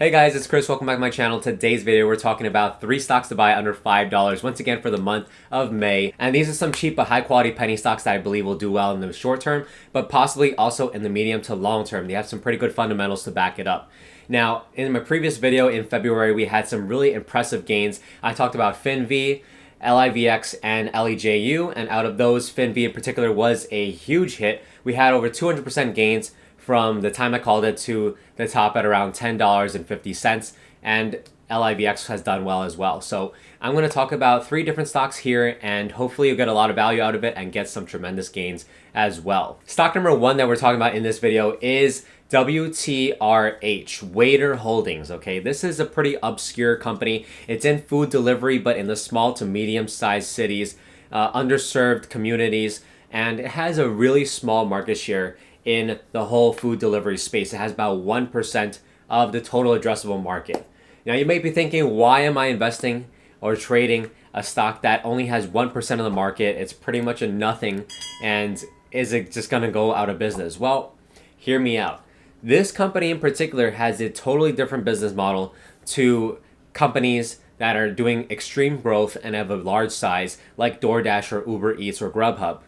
Hey guys, it's Chris. Welcome back to my channel. Today's video, we're talking about 3 stocks to buy under $5 once again for the month of May. And these are some cheap but high quality penny stocks that I believe will do well in the short term, but possibly also in the medium to long term. They have some pretty good fundamentals to back it up. Now, in my previous video in February, we had some really impressive gains. I talked about FinV, LIVX, and LEJU, and out of those, FinV in particular was a huge hit. We had over 200% gains from the time I called it to the top at around $10.50, and LIVX has done well as well. So I'm going to talk about 3 different stocks here, and hopefully you'll get a lot of value out of it and get some tremendous gains as well. Stock number 1 that we're talking about in this video is WTRH, Waiter Holdings. Okay, this is a pretty obscure company. It's in food delivery, but in the small to medium-sized cities, underserved communities, and it has a really small market share in the whole food delivery space. It has about 1% of the total addressable market. Now you may be thinking, why am I investing or trading a stock that only has 1% of the market? It's pretty much a nothing, and is it just gonna go out of business? Well, hear me out. This company in particular has a totally different business model to companies that are doing extreme growth and have a large size like DoorDash or Uber Eats or Grubhub,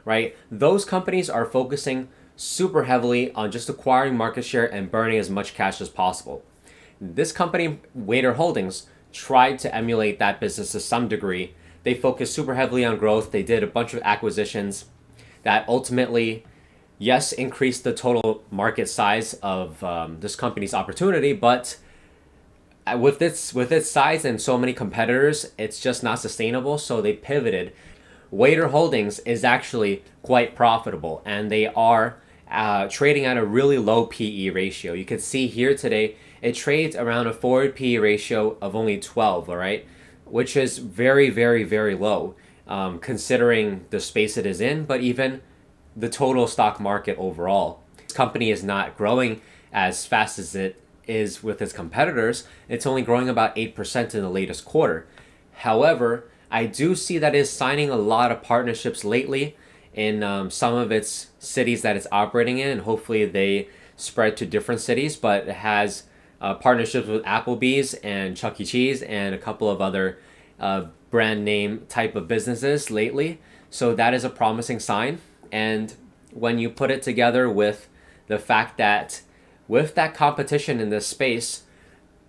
right? Those companies are focusing super heavily on just acquiring market share and burning as much cash as possible. This company, Waiter Holdings, tried to emulate that business to some degree. They focused super heavily on growth. They did a bunch of acquisitions that ultimately, yes, increased the total market size of this company's opportunity, but with its size and so many competitors, it's just not sustainable, so they pivoted. Waiter Holdings is actually quite profitable, and they are trading at a really low PE ratio. You can see here today, it trades around a forward PE ratio of only 12, all right? Which is very, very, very low considering the space it is in, but even the total stock market overall. This company is not growing as fast as it is with its competitors. It's only growing about 8% in the latest quarter. However, I do see that it's signing a lot of partnerships lately in some of its cities that it's operating in, and hopefully they spread to different cities, but it has partnerships with Applebee's and Chuck E. Cheese and a couple of other brand name type of businesses lately. So that is a promising sign. And when you put it together with the fact that with that competition in this space,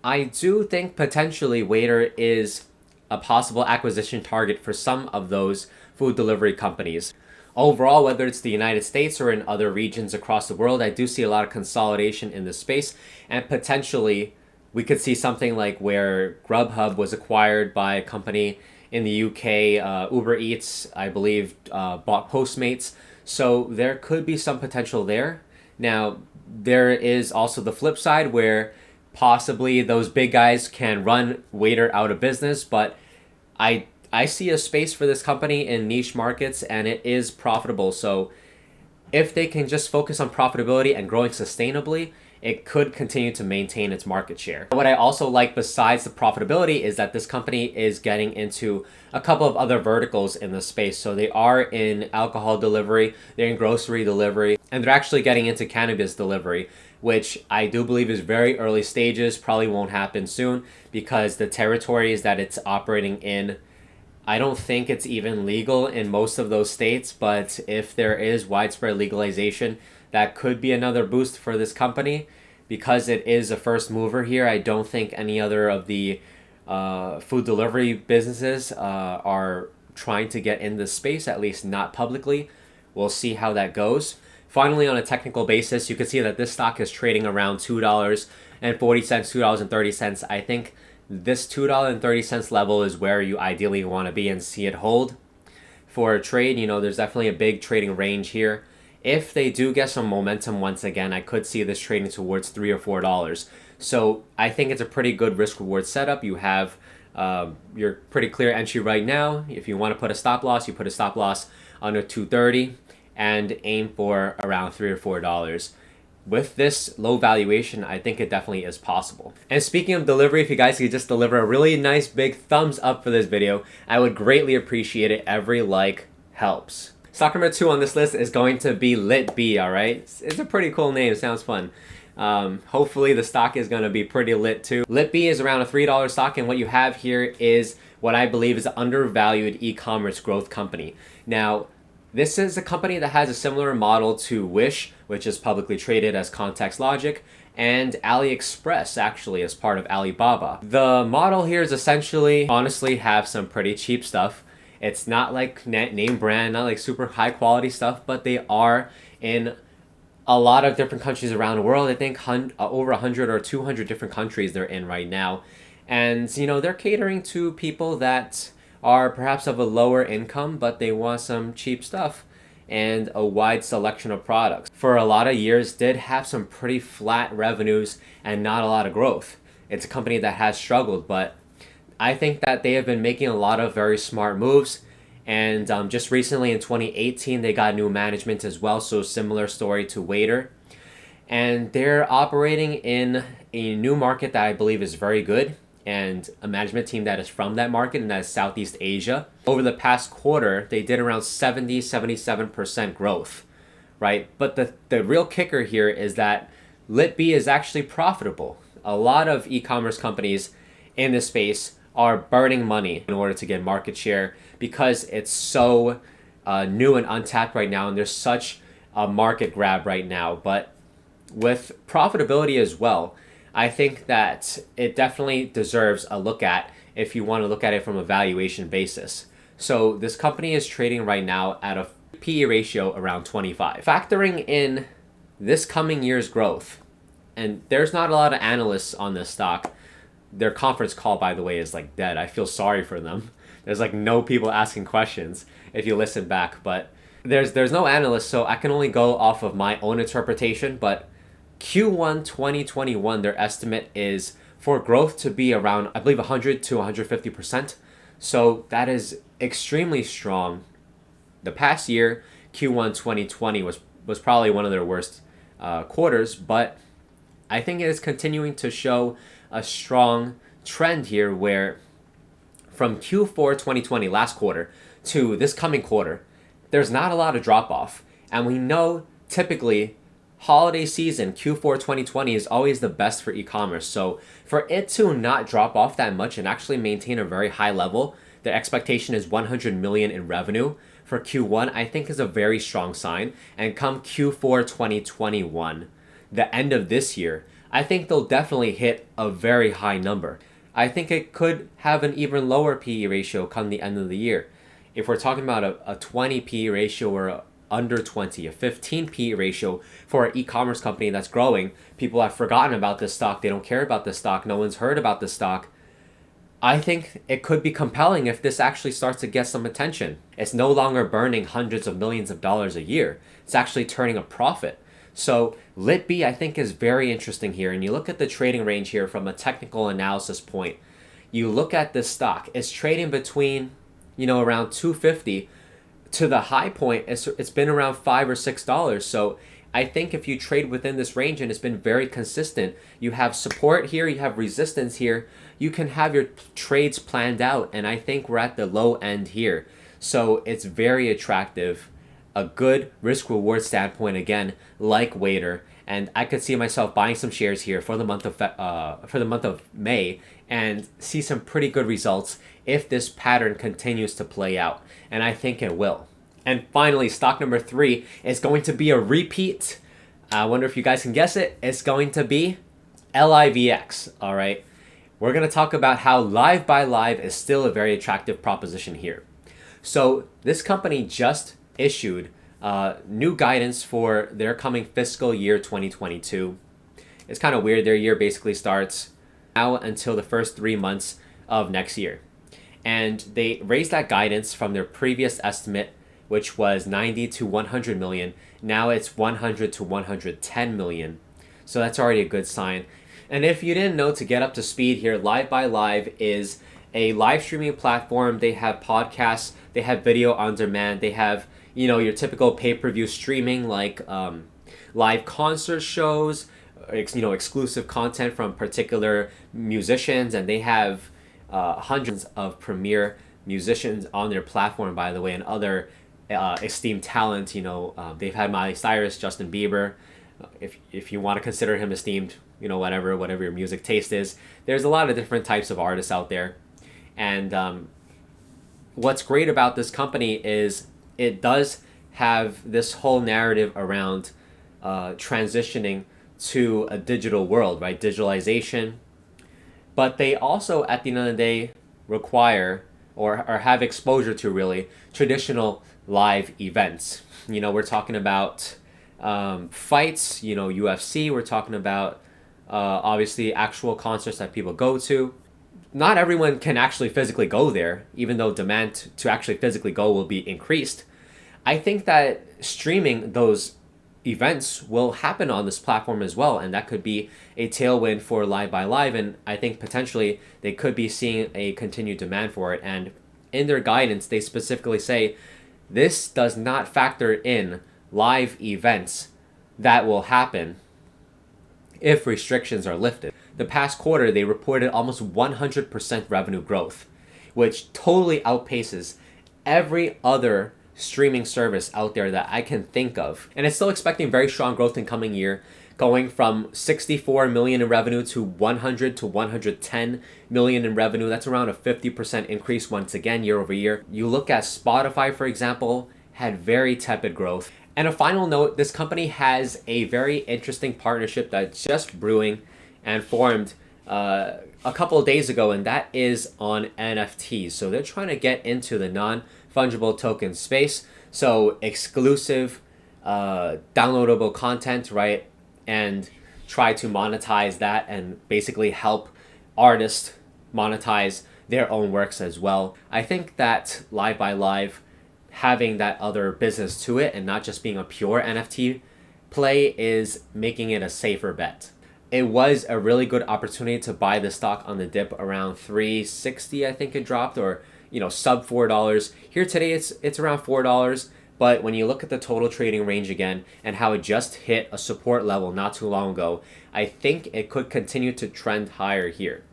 I do think potentially Waiter is a possible acquisition target for some of those food delivery companies. Overall, whether it's the United States or in other regions across the world, I do see a lot of consolidation in this space, and potentially we could see something like where Grubhub was acquired by a company in the UK, Uber Eats, I believe, bought Postmates. So there could be some potential there. Now, there is also the flip side where possibly those big guys can run Waiter out of business, but I see a space for this company in niche markets, and it is profitable. So if they can just focus on profitability and growing sustainably, it could continue to maintain its market share. What I also like besides the profitability is that this company is getting into a couple of other verticals in the space. So they are in alcohol delivery, they're in grocery delivery, and they're actually getting into cannabis delivery, which I do believe is very early stages, probably won't happen soon because the territories that it's operating in, I don't think it's even legal in most of those states, but if there is widespread legalization, that could be another boost for this company. Because it is a first mover here, I don't think any other of the food delivery businesses are trying to get in this space, at least not publicly. We'll see how that goes. Finally, on a technical basis, you can see that this stock is trading around $2.40, $2.30. I think this $2.30 level is where you ideally want to be and see it hold. For a trade, there's definitely a big trading range here. If they do get some momentum once again, I could see this trading towards $3 or $4. So I think it's a pretty good risk-reward setup. You have your pretty clear entry right now. If you want to put a stop loss, you put a stop loss under $2.30 and aim for around $3 or $4. With this low valuation, I think it definitely is possible. And speaking of delivery, if you guys could just deliver a really nice big thumbs up for this video, I would greatly appreciate it. Every like helps. Stock number 2 on this list is going to be LITB, all right? It's a pretty cool name. It sounds fun. Hopefully the stock is going to be pretty lit too. LITB is around a $3 stock, and what you have here is what I believe is an undervalued e-commerce growth company. Now, this is a company that has a similar model to Wish, which is publicly traded as Context Logic, and AliExpress actually as part of Alibaba. The model here is essentially, honestly, have some pretty cheap stuff. It's not like name brand, not like super high quality stuff, but they are in a lot of different countries around the world. I think over 100 or 200 different countries they're in right now. And, you know, they're catering to people that are perhaps of a lower income, but they want some cheap stuff and a wide selection of products. For a lot of years, did have some pretty flat revenues and not a lot of growth. It's a company that has struggled, but I think that they have been making a lot of very smart moves. And just recently in 2018, they got new management as well. So similar story to Waiter. And they're operating in a new market that I believe is very good, and a management team that is from that market, and that is Southeast Asia. Over the past quarter, they did around 77% growth, right? But the real kicker here is that LITB is actually profitable. A lot of e-commerce companies in this space are burning money in order to get market share because it's so new and untapped right now, and there's such a market grab right now. But with profitability as well, I think that it definitely deserves a look at if you want to look at it from a valuation basis. So this company is trading right now at a PE ratio around 25. Factoring in this coming year's growth, and there's not a lot of analysts on this stock. Their conference call, by the way, is like dead. I feel sorry for them. There's like no people asking questions if you listen back, but there's no analyst, so I can only go off of my own interpretation. But Q1 2021, their estimate is for growth to be around, I believe, 100 to 150%. So that is extremely strong. The past year, Q1 2020 was probably one of their worst quarters, but I think it is continuing to show a strong trend here where from Q4 2020, last quarter, to this coming quarter, there's not a lot of drop off. And we know typically holiday season, Q4 2020, is always the best for e-commerce. So for it to not drop off that much and actually maintain a very high level, the expectation is 100 million in revenue for Q1, I think is a very strong sign. And come Q4 2021, the end of this year, I think they'll definitely hit a very high number. I think it could have an even lower PE ratio come the end of the year. If we're talking about a 20 PE ratio or under 20, a 15 PE ratio for an e-commerce company that's growing, people have forgotten about this stock, they don't care about this stock, no one's heard about this stock. I think it could be compelling if this actually starts to get some attention. It's no longer burning hundreds of millions of dollars a year. It's actually turning a profit. So LITB, I think, is very interesting here. And you look at the trading range here from a technical analysis point. You look at this stock, it's trading between, around 250 to the high point. It's been around $5 or $6. So I think if you trade within this range, and it's been very consistent, you have support here, you have resistance here, you can have your trades planned out. And I think we're at the low end here. So it's very attractive. A good risk reward standpoint, again, like Waiter, and I could see myself buying some shares here for the month of May and see some pretty good results if this pattern continues to play out, and I think it will. And finally, stock number 3 is going to be a repeat. I wonder if you guys can guess it. It's going to be LIVX. All right, we're going to talk about how Live by Live is still a very attractive proposition here. So this company just issued new guidance for their coming fiscal year 2022. It's kind of weird. Their year basically starts now until the first 3 months of next year. And they raised that guidance from their previous estimate, which was 90 to 100 million. Now it's 100 to 110 million. So that's already a good sign. And if you didn't know, to get up to speed here, Live by Live is a live streaming platform. They have podcasts, they have video on demand, they have your typical pay-per-view streaming like live concert shows, exclusive content from particular musicians, and they have hundreds of premier musicians on their platform, by the way, and other esteemed talent. They've had Miley Cyrus, Justin Bieber, If you want to consider him esteemed, whatever your music taste is, there's a lot of different types of artists out there. And what's great about this company is it does have this whole narrative around transitioning to a digital world, right? Digitalization. But they also, at the end of the day, require or have exposure to really traditional live events. We're talking about fights, UFC. We're talking about obviously actual concerts that people go to. Not everyone can actually physically go there, even though demand to actually physically go will be increased. I think that streaming those events will happen on this platform as well, and that could be a tailwind for Live by Live, and I think potentially they could be seeing a continued demand for it. And in their guidance, they specifically say this does not factor in live events that will happen if restrictions are lifted. The past quarter, they reported almost 100% revenue growth, which totally outpaces every other streaming service out there that I can think of. And it's still expecting very strong growth in coming year, going from 64 million in revenue to 100 to 110 million in revenue. That's around a 50% increase once again year over year. You look at Spotify, for example, had very tepid growth. And a final note, this company has a very interesting partnership that's just brewing and formed a couple of days ago, and that is on NFTs. So they're trying to get into the non-fungible token space. So exclusive, downloadable content, right? And try to monetize that and basically help artists monetize their own works as well. I think that Live by Live having that other business to it and not just being a pure NFT play is making it a safer bet. It was a really good opportunity to buy the stock on the dip around 360, I think it dropped, or sub $4. Here today it's around $4, but when you look at the total trading range again and how it just hit a support level not too long ago, I think it could continue to trend higher here.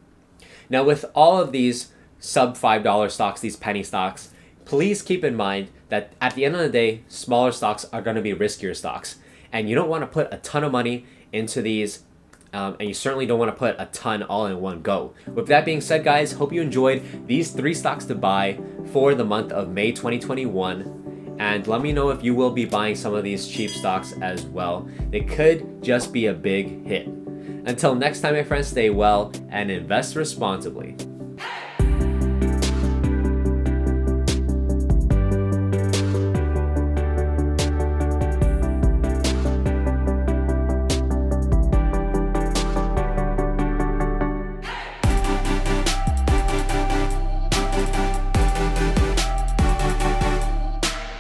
Now, with all of these sub $5 stocks, these penny stocks, please keep in mind that at the end of the day, smaller stocks are going to be riskier stocks. And you don't want to put a ton of money into these, and you certainly don't want to put a ton all in one go. With that being said, guys, hope you enjoyed these 3 stocks to buy for the month of May 2021. And let me know if you will be buying some of these cheap stocks as well. They could just be a big hit. Until next time, my friends, stay well and invest responsibly.